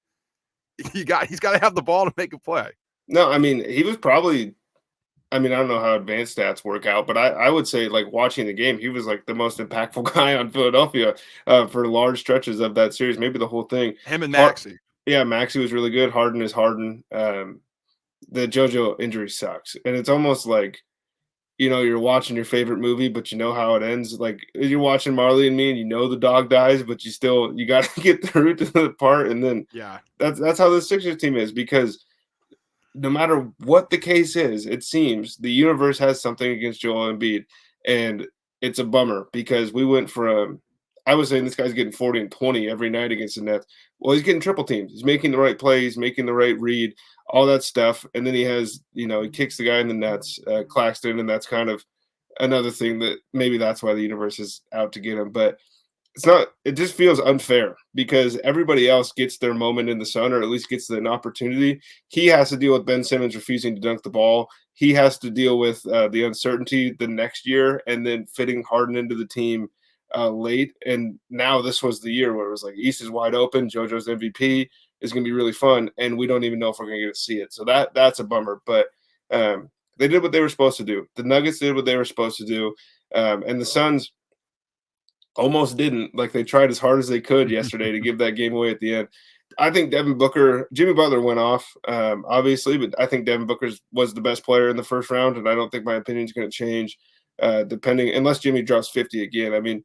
he's got to have the ball to make a play. No, I mean, he was probably I mean, I don't know how advanced stats work out, but I would say, like, watching the game, he was, like, the most impactful guy on Philadelphia, for large stretches of that series, maybe the whole thing. Him and Har Maxey. Yeah, Maxey was really good. Harden is Harden. The JoJo injury sucks, and it's almost like, you're watching your favorite movie, but you know how it ends. Like, you're watching Marley and Me, and you know the dog dies, but you gotta get through to the part, and then Yeah. that's how the Sixers team is because no matter what the case is, it seems the universe has something against Joel Embiid, and it's a bummer because we went from I was saying this guy's getting 40 and 20 every night against the Nets. Well, he's getting triple teams. He's making the right plays, making the right read, all that stuff, and then he kicks the guy in the nuts, Claxton, and that's kind of another thing that maybe that's why the universe is out to get him. But it just feels unfair because everybody else gets their moment in the sun or at least gets an opportunity. He has to deal with Ben Simmons refusing to dunk the ball. He has to deal with the uncertainty the next year and then fitting Harden into the team late. And now this was the year where it was like East is wide open. JoJo's MVP is going to be really fun. And we don't even know if we're going to get to see it. So that's a bummer. But they did what they were supposed to do. The Nuggets did what they were supposed to do. And the Suns almost didn't. Like they tried as hard as they could yesterday to give that game away at the end. I think Jimmy Butler went off, obviously, but I think Devin Booker was the best player in the first round, and I don't think my opinion is going to change unless Jimmy drops 50 again. I mean,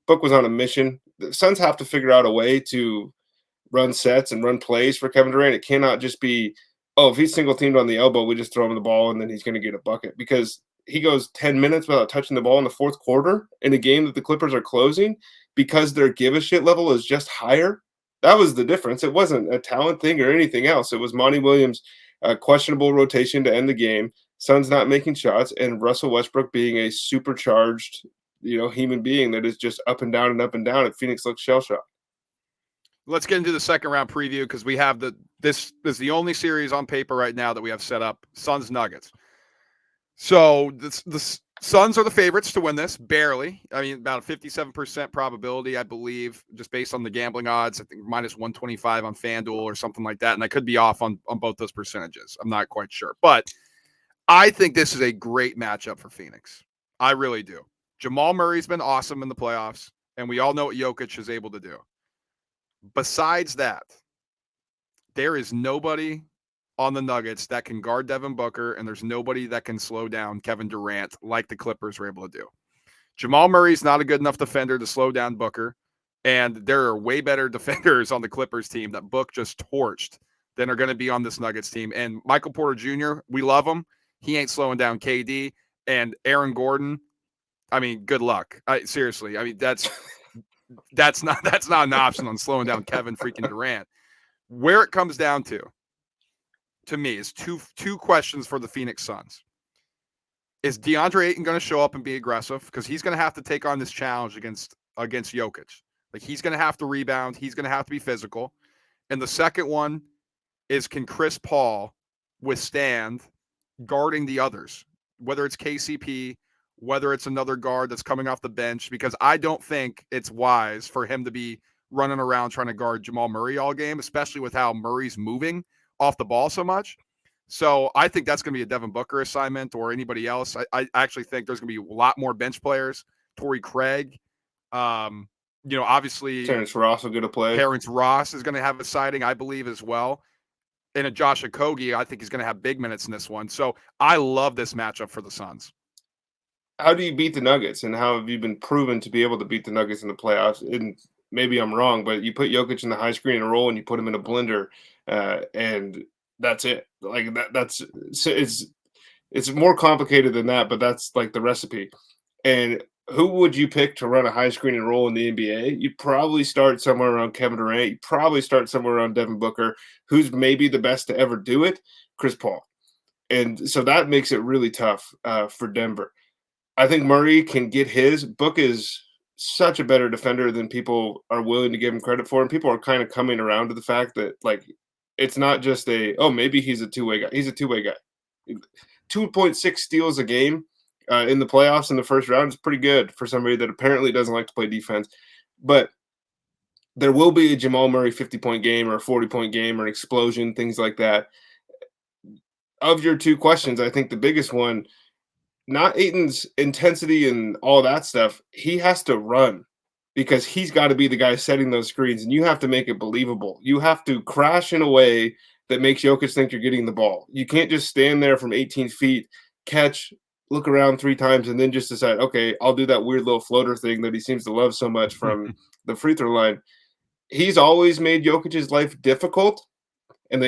Book was on a mission. The Suns have to figure out a way to run sets and run plays for Kevin Durant. It cannot just be, if he's single teamed on the elbow, we just throw him the ball and then he's going to get a bucket because he goes 10 minutes without touching the ball in the fourth quarter in a game that the Clippers are closing because their give a shit level is just higher. That was the difference. It wasn't a talent thing or anything else. It was Monty Williams' questionable rotation to end the game, Suns not making shots, and Russell Westbrook being a supercharged, human being that is just up and down and up and down. And Phoenix looks shell-shocked. Let's get into the second round preview because we have this is the only series on paper right now that we have set up, Suns Nuggets. So the Suns are the favorites to win this, barely. I mean, about a 57% probability, I believe, just based on the gambling odds. I think minus 125 on FanDuel or something like that. And I could be off on both those percentages. I'm not quite sure. But I think this is a great matchup for Phoenix. I really do. Jamal Murray's been awesome in the playoffs, and we all know what Jokic is able to do. Besides that, there is nobody on the Nuggets that can guard Devin Booker, and there's nobody that can slow down Kevin Durant like the Clippers were able to do. Jamal Murray's not a good enough defender to slow down Booker, and there are way better defenders on the Clippers team that Book just torched than are going to be on this Nuggets team. And Michael Porter Jr., we love him. He ain't slowing down KD. And Aaron Gordon, I mean, good luck. Seriously, I mean, that's not an option on slowing down Kevin freaking Durant. Where it comes down to me, is two questions for the Phoenix Suns. Is DeAndre Ayton going to show up and be aggressive? Because he's going to have to take on this challenge against Jokic. Like, he's going to have to rebound. He's going to have to be physical. And the second one is, can Chris Paul withstand guarding the others? Whether it's KCP, whether it's another guard that's coming off the bench, because I don't think it's wise for him to be running around trying to guard Jamal Murray all game, especially with how Murray's moving off the ball so much. So I think that's going to be a Devin Booker assignment or anybody else. I actually think there's going to be a lot more bench players. Torrey Craig, obviously Terrence Ross will get a play. Terrence Ross is going to have a sighting, I believe, as well. And a Josh Okogie, I think he's going to have big minutes in this one. So I love this matchup for the Suns. How do you beat the Nuggets, and how have you been proven to be able to beat the Nuggets in the playoffs? And maybe I'm wrong, but you put Jokic in the high screen and roll, and you put him in a blender, and that's it. Like it's more complicated than that, but that's like the recipe. And who would you pick to run a high screen and roll in the NBA? You'd probably start somewhere around Kevin Durant. You'd probably start somewhere around Devin Booker, who's maybe the best to ever do it, Chris Paul. And so that makes it really tough for Denver. I think Murray can get his. Book is such a better defender than people are willing to give him credit for, and people are kind of coming around to the fact that like it's not just maybe he's a two-way guy. He's a two-way guy. 2.6 steals a game in the playoffs in the first round is pretty good for somebody that apparently doesn't like to play defense. But there will be a Jamal Murray 50-point game or a 40-point game or an explosion, things like that. Of your two questions, I think the biggest one, not Aiton's intensity and all that stuff. He has to run because he's got to be the guy setting those screens, and you have to make it believable. You have to crash in a way that makes Jokic think you're getting the ball. You can't just stand there from 18 feet, catch, look around 3 times, and then just decide, okay, I'll do that weird little floater thing that he seems to love so much from the free throw line. He's always made Jokic's life difficult, and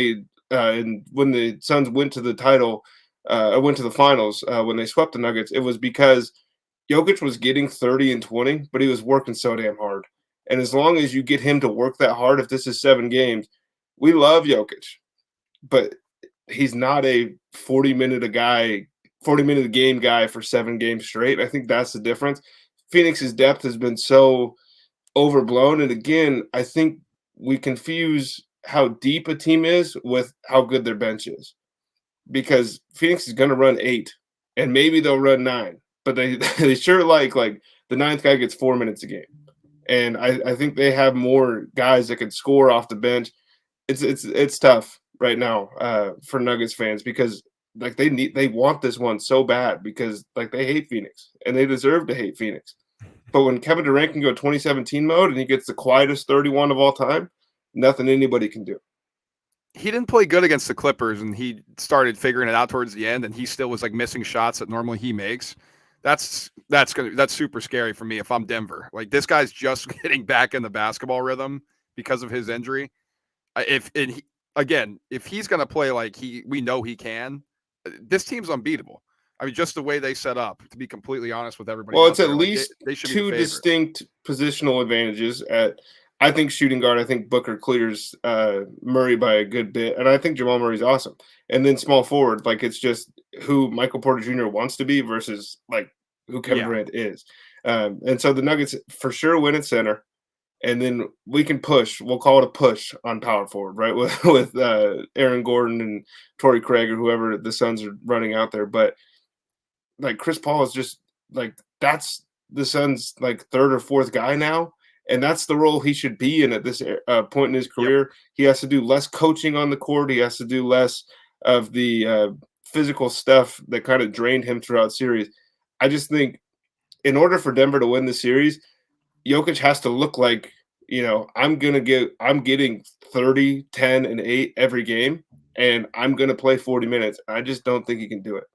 and when the Suns went to the title, went to the finals when they swept the Nuggets, it was because Jokic was getting 30 and 20, but he was working so damn hard. And as long as you get him to work that hard, if this is 7 games, we love Jokic, but he's not a 40-minute a game guy for 7 games straight. I think that's the difference. Phoenix's depth has been so overblown. And again, I think we confuse how deep a team is with how good their bench is. Because Phoenix is going to run 8, and maybe they'll run 9, but they sure like the 9th guy gets 4 minutes a game, and I think they have more guys that could score off the bench. It's tough right now for Nuggets fans because like they want this one so bad because like they hate Phoenix and they deserve to hate Phoenix, but when Kevin Durant can go 2017 mode and he gets the quietest 31 of all time, nothing anybody can do. He didn't play good against the Clippers, and he started figuring it out towards the end, and he still was like missing shots that normally he makes. That's super scary for me if I'm Denver. Like this guy's just getting back in the basketball rhythm because of his injury. If he's going to play like we know he can, this team's unbeatable. I mean, just the way they set up, to be completely honest with everybody. Well, it's there, at least they should 2 distinct positional advantages at. I think shooting guard, I think Booker clears Murray by a good bit, and I think Jamal Murray's awesome. And then small forward, like it's just who Michael Porter Jr. wants to be versus like who Kevin Durant is. And so the Nuggets for sure win at center, and then we can push. We'll call it a push on power forward, right? With Aaron Gordon and Torrey Craig or whoever the Suns are running out there. But like Chris Paul is just like that's the Suns' like 3rd or 4th guy now. And that's the role he should be in at this point in his career. Yep. He has to do less coaching on the court. He has to do less of the physical stuff that kind of drained him throughout series. I just think in order for Denver to win the series, Jokic has to look like, I'm getting 30, 10, and 8 every game, and I'm going to play 40 minutes. I just don't think he can do it.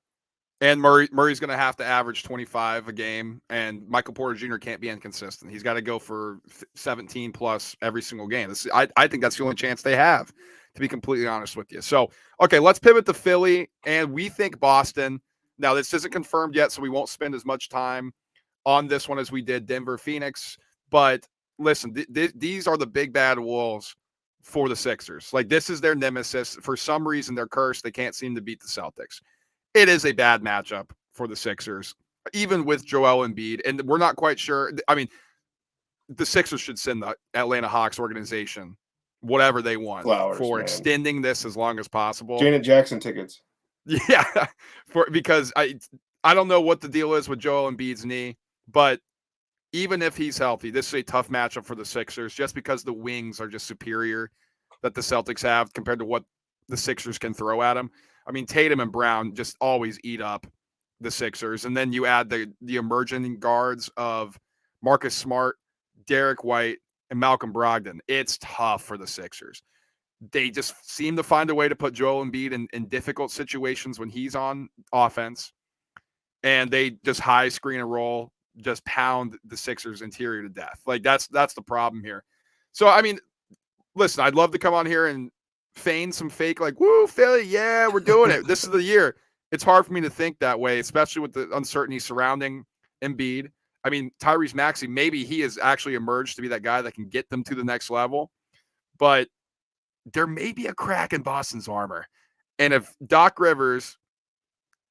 And Murray's going to have to average 25 a game, and Michael Porter Jr. can't be inconsistent. He's got to go for 17 plus every single game. I think that's the only chance they have, to be completely honest with you. So, okay, let's pivot to Philly, and we think Boston. Now, this isn't confirmed yet, so we won't spend as much time on this one as we did Denver, Phoenix. But listen, these are the big bad wolves for the Sixers. Like, this is their nemesis. For some reason, they're cursed. They can't seem to beat the Celtics. It is a bad matchup for the Sixers, even with Joel Embiid. And we're not quite sure. I mean, the Sixers should send the Atlanta Hawks organization whatever they want for extending this as long as possible. Janet Jackson tickets. Yeah, because I don't know what the deal is with Joel Embiid's knee, but even if he's healthy, this is a tough matchup for the Sixers just because the wings are just superior that the Celtics have compared to what the Sixers can throw at them. I mean, Tatum and Brown just always eat up the Sixers. And then you add the emerging guards of Marcus Smart, Derek White, and Malcolm Brogdon. It's tough for the Sixers. They just seem to find a way to put Joel Embiid in difficult situations when he's on offense. And they just high screen and roll, just pound the Sixers interior to death. Like that's the problem here. So, I mean, listen, I'd love to come on here and feign some fake like, woo, Philly, yeah, we're doing it. This is the year. It's hard for me to think that way, especially with the uncertainty surrounding Embiid. I mean, Tyrese Maxey, maybe he has actually emerged to be that guy that can get them to the next level, but there may be a crack in Boston's armor. And if Doc Rivers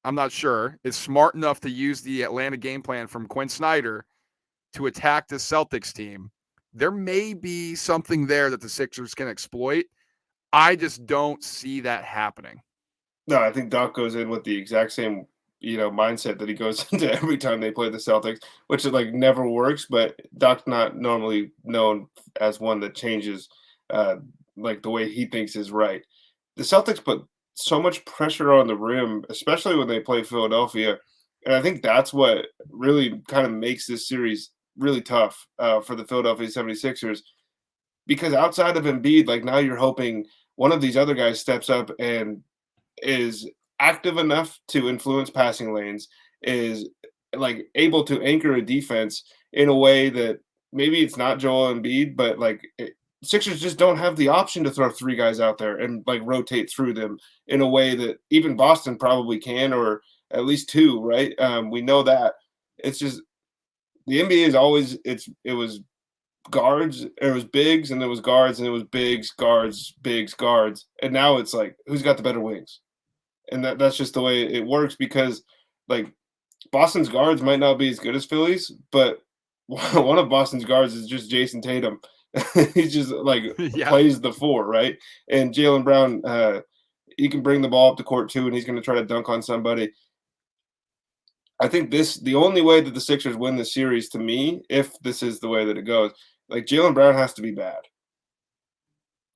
I'm not sure, is smart enough to use the Atlanta game plan from Quinn Snyder to attack the Celtics team, there may be something there that the Sixers can exploit. I just don't see that happening. No, I think Doc goes in with the exact same, mindset that he goes into every time they play the Celtics, which is like never works. But Doc's not normally known as one that changes, uh, like the way he thinks is right. The Celtics put so much pressure on the rim, especially when they play Philadelphia, and I think that's what really kind of makes this series really tough for the Philadelphia 76ers. Because outside of Embiid, like now you're hoping one of these other guys steps up and is active enough to influence passing lanes, is like able to anchor a defense in a way that maybe it's not Joel Embiid, but Sixers just don't have the option to throw three guys out there and like rotate through them in a way that even Boston probably can, or at least two, right? We know that. It's just the NBA is always it was guards, it was bigs, and there was guards, and it was bigs, guards, bigs, guards, and now it's like who's got the better wings, and that's just the way it works because like Boston's guards might not be as good as Philly's, but one of Boston's guards is just Jason Tatum. He just like Yeah. plays the four, right? And Jaylen Brown, he can bring the ball up the court too, and he's going to try to dunk on somebody. I think the only way that the Sixers win the series to me, if this is the way that it goes, like Jaylen Brown has to be bad.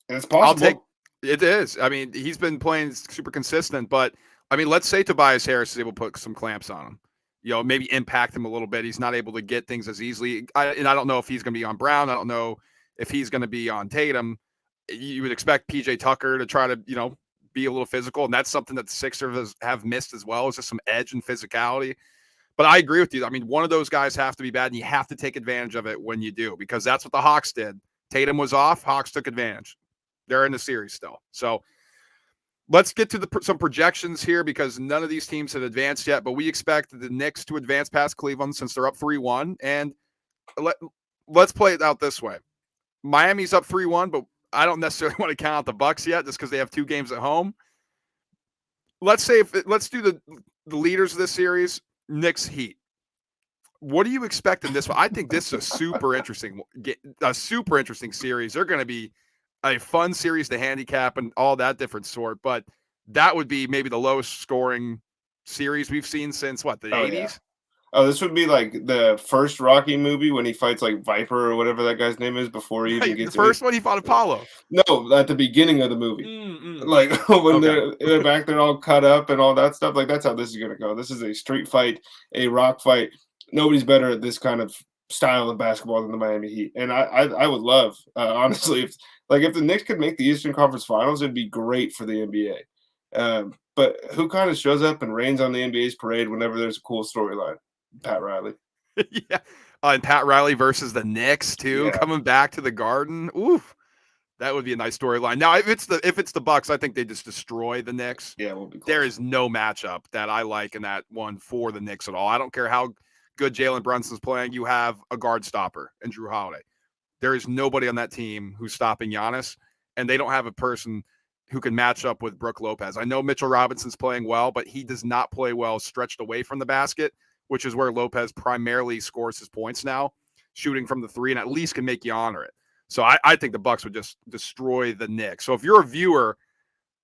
And it's possible. It is. I mean, he's been playing super consistent, but I mean, let's say Tobias Harris is able to put some clamps on him, maybe impact him a little bit. He's not able to get things as easily. And I don't know if he's going to be on Brown. I don't know if he's going to be on Tatum. You would expect PJ Tucker to try to, be a little physical. And that's something that the Sixers have missed as well, is just some edge and physicality. But I agree with you. I mean, one of those guys have to be bad, and you have to take advantage of it when you do, because that's what the Hawks did. Tatum was off. Hawks took advantage. They're in the series still. So let's get to some projections here, because none of these teams have advanced yet, but we expect the Knicks to advance past Cleveland since they're up 3-1. And let's play it out this way. Miami's up 3-1, but I don't necessarily want to count out the Bucks yet just because they have 2 games at home. Let's do the leaders of this series, Knicks Heat. What do you expect in this one? I think this is a super interesting series. They're going to be a fun series to handicap and all that different sort, but that would be maybe the lowest scoring series we've seen since the 80s? Yeah. Oh, this would be like the first Rocky movie when he fights like Viper or whatever that guy's name is before he even gets the first one he fought Apollo. No, at the beginning of the movie. Like when they're back there all cut up and all that stuff. Like that's how this is gonna go. This is a street fight, a rock fight. Nobody's better at this kind of style of basketball than the Miami Heat. And I would love, honestly, if the Knicks could make the Eastern Conference Finals, it'd be great for the NBA. But who kind of shows up and rains on the NBA's parade whenever there's a cool storyline? Pat Riley. Yeah. And Pat Riley versus the Knicks too, coming back to the Garden. Oof. That would be a nice storyline. Now, if it's the Bucks, I think they just destroy the Knicks. Yeah, we'll be close. There is no matchup that I like in that one for the Knicks at all. I don't care how good Jalen Brunson's playing. You have a guard stopper in Drew Holiday. There is nobody on that team who's stopping Giannis, and they don't have a person who can match up with Brook Lopez. I know Mitchell Robinson's playing well, but he does not play well stretched away from the basket, which is where Lopez primarily scores his points now, shooting from the 3, and at least can make you honor it. So I think the Bucks would just destroy the Knicks. So if you're a viewer,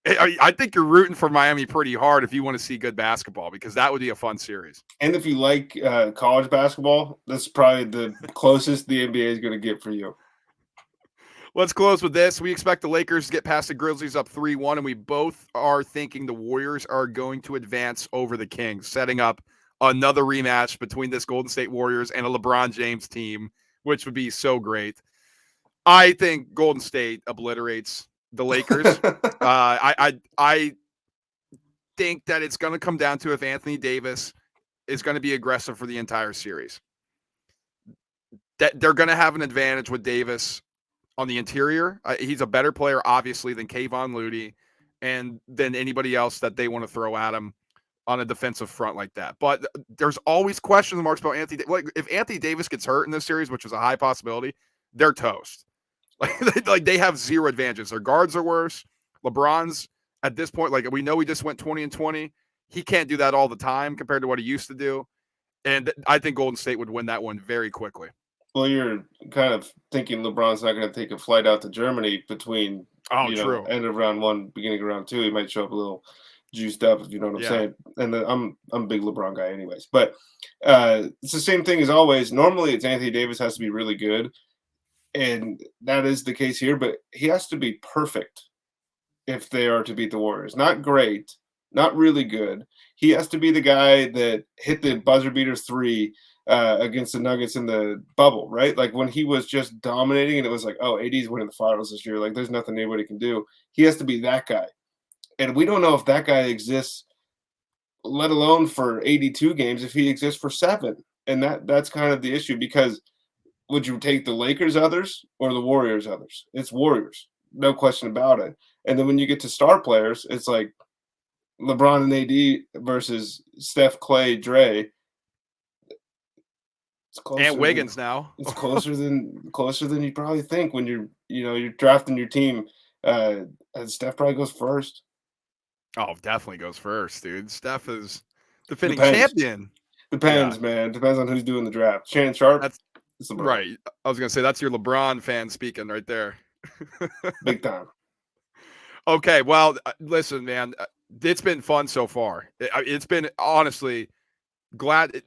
I think you're rooting for Miami pretty hard if you want to see good basketball, because that would be a fun series. And if you like college basketball, that's probably the closest the NBA is going to get for you. Let's close with this. We expect the Lakers to get past the Grizzlies up 3-1, and we both are thinking the Warriors are going to advance over the Kings, setting up another rematch between this Golden State Warriors and a LeBron James team, which would be so great. I think Golden State obliterates the Lakers. I think that it's going to come down to if Anthony Davis is going to be aggressive for the entire series. That they're going to have an advantage with Davis on the interior. He's a better player, obviously, than Kayvon Looney and than anybody else that they want to throw at him on a defensive front like that. But there's always question marks about Anthony. Like if Anthony Davis gets hurt in this series, which is a high possibility, they're toast. Like they have zero advantages. Their guards are worse. LeBron's at this point, like we know he just went 20-20. he can't do that all the time compared to what he used to do. And I think Golden State would win that one very quickly. Well, you're kind of thinking LeBron's not going to take a flight out to Germany between, Oh, true. end of round one, beginning of round two. He might show up a little juiced up, if you know what I'm Yeah. saying. And I'm a big LeBron guy, anyways. But it's the same thing as always. Normally, it's Anthony Davis has to be really good, and that is the case here. But he has to be perfect if they are to beat the Warriors. Not great, not really good. He has to be the guy that hit the buzzer beater three against the Nuggets in the bubble, right? Like when he was just dominating and it was like, oh, AD's winning the finals this year. Like there's nothing anybody can do. He has to be that guy. And we don't know if that guy exists, let alone for 82 games, if he exists for 7. And that's kind of the issue, because would you take the Lakers others or the Warriors others? It's Warriors, no question about it. And then when you get to star players, it's like LeBron and AD versus Steph, Clay, Dre. It's closer And Wiggins now. It's closer than you probably think when you're drafting your team. And Steph probably goes first. Oh, definitely goes first, dude. Steph is defending Depends. champion. Depends, man. Depends on who's doing the draft. Shannon Sharp. That's it's LeBron. right. I was gonna say that's your LeBron fan speaking right there. Big time. Okay, well, listen, man, it's been fun so far. It's been honestly glad.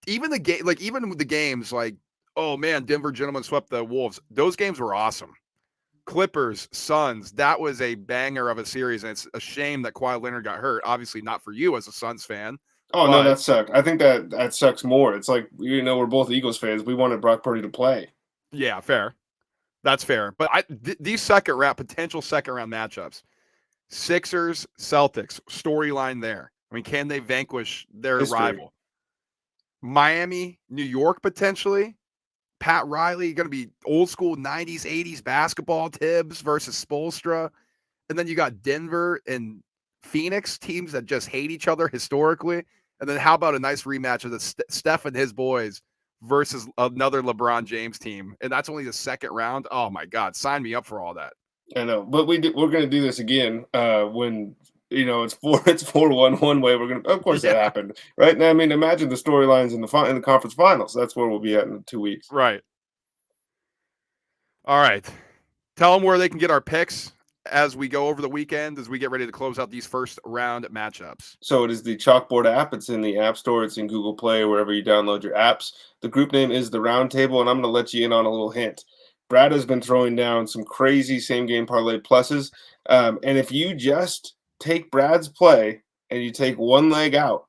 Even the game, like even with the games, like oh man, Denver gentlemen swept the Wolves. Those games were awesome. Clippers, Suns, that was a banger of a series, and it's a shame that Kawhi Leonard got hurt. Obviously, not for you as a Suns fan. Oh no, But that sucked. I think that sucks more. It's like we're both Eagles fans. We wanted Brock Purdy to play. yeah, fair. That's fair. But these potential second round matchups, Sixers, Celtics, storyline there. I mean, can they vanquish their History. rival? Miami, New York, potentially. Pat Riley, going to be old school 90s, 80s basketball, Tibbs versus Spoelstra. And then you got Denver and Phoenix, teams that just hate each other historically. And then how about a nice rematch of the Steph and his boys versus another LeBron James team? And that's only the second round. Oh, my God. Sign me up for all that. I know, but we're going to do this again when it's 4-1 one way. We're going to, of course, that happened, right? Now, I mean, imagine the storylines in the conference finals. That's where we'll be at in 2 weeks. Right. All right. Tell them where they can get our picks as we go over the weekend, as we get ready to close out these first round matchups. So it is the Chalkboard app. It's in the App Store. It's in Google Play, wherever you download your apps. The group name is the Roundtable, and I'm going to let you in on a little hint. Brad has been throwing down some crazy same-game parlay pluses, and if you just take Brad's play and you take one leg out,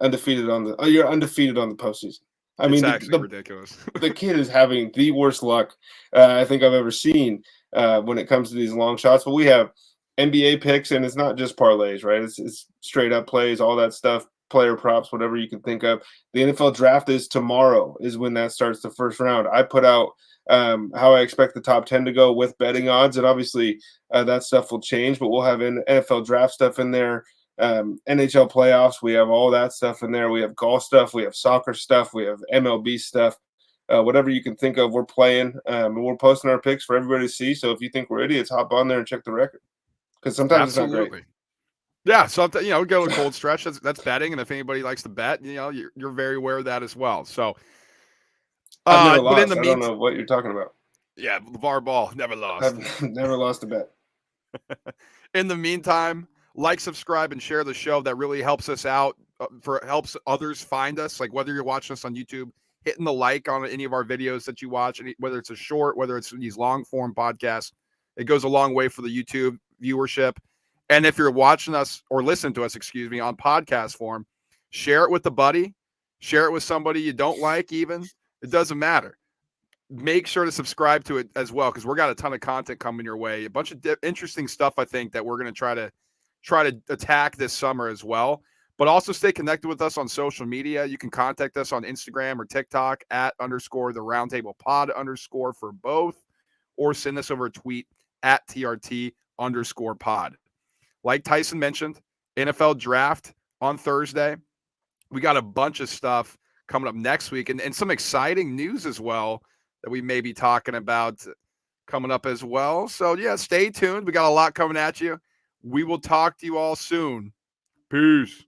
you're undefeated on the postseason. I mean, it's actually ridiculous. The kid is having the worst luck I think I've ever seen when it comes to these long shots. But we have NBA picks, and it's not just parlays, right? It's straight up plays, all that stuff, player props, whatever you can think of. The NFL draft is tomorrow, is when that starts the first round. I put out how I expect the top 10 to go with betting odds, and obviously that stuff will change, but we'll have NFL draft stuff in there. NHL playoffs, we have all that stuff in there. We have golf stuff, we have soccer stuff, we have MLB stuff. Whatever you can think of, we're playing, and we're posting our picks for everybody to see. So if you think we're idiots, hop on there and check the record, because sometimes it's not great. Yeah, so go to cold stretch. That's betting, and if anybody likes to bet, you're very aware of that as well. So, I've never lost. I don't know what you're talking about. Yeah, LeVar Ball never lost. I've never lost a bet. In the meantime, like, subscribe, and share the show. That really helps us out. Helps others find us. Like whether you're watching us on YouTube, hitting the like on any of our videos that you watch, whether it's a short, whether it's these long form podcasts, it goes a long way for the YouTube viewership. And if you're watching us or listening to us, on podcast form, share it with a buddy, share it with somebody you don't like even. It doesn't matter. Make sure to subscribe to it as well, because we're got a ton of content coming your way. A bunch of interesting stuff, I think, that we're going to try to attack this summer as well. But also stay connected with us on social media. You can contact us on Instagram or TikTok @ the Roundtable Pod _ for both, or send us over a tweet @ TRT _ pod. Like Tyson mentioned, NFL draft on Thursday. We got a bunch of stuff coming up next week, and some exciting news as well that we may be talking about coming up as well. So, yeah, stay tuned. We got a lot coming at you. We will talk to you all soon. Peace.